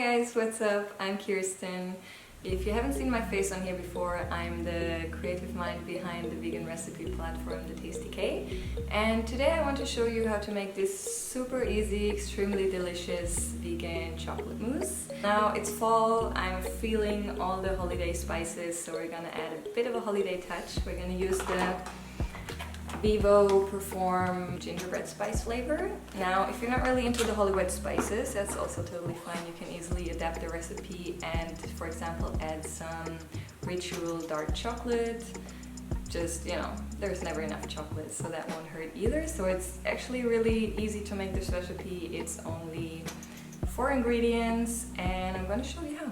guys, what's up? I'm Kirsten. If you haven't seen my face on here before, I'm the creative mind behind the vegan recipe platform, The Tasty K. And today I want to show you how to make this super easy, extremely delicious vegan chocolate mousse. Now it's fall, I'm feeling all the holiday spices, so we're gonna add a bit of a holiday touch. We're gonna use the Vivo Perform gingerbread spice flavor. Now, if you're not really into the Hollywood spices, that's also totally fine. You can easily adapt the recipe and, for example, add some ritual dark chocolate. Just, you know, there's never enough chocolate, so that won't hurt either. So it's actually really easy to make this recipe. It's only 4 ingredients, and I'm going to show you how.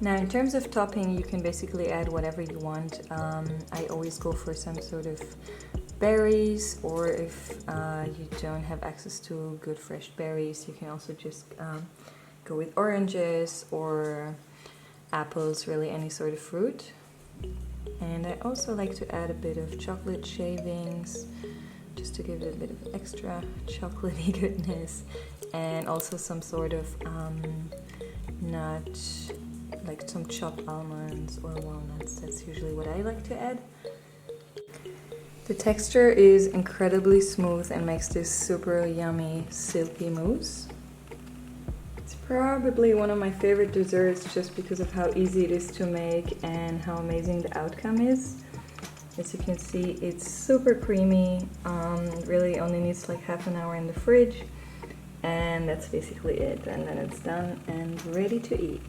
Now, in terms of topping, you can basically add whatever you want. I always go for some sort of berries, or if you don't have access to good fresh berries, you can also just go with oranges or apples, really any sort of fruit. And I also like to add a bit of chocolate shavings, just to give it a bit of extra chocolatey goodness, and also some sort of nut, like some chopped almonds or walnuts. That's usually what I like to add. The texture is incredibly smooth and makes this super yummy, silky mousse. It's probably one of my favorite desserts just because of how easy it is to make and how amazing the outcome is. As you can see, it's super creamy, really only needs like half an hour in the fridge, and that's basically it. And then it's done and ready to eat.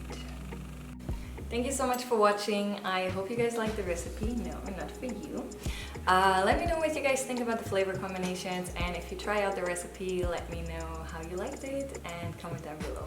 Thank you so much for watching. I hope you guys like the recipe. No, not for you. Let me know what you guys think about the flavor combinations, and if you try out the recipe, let me know how you liked it and comment down below.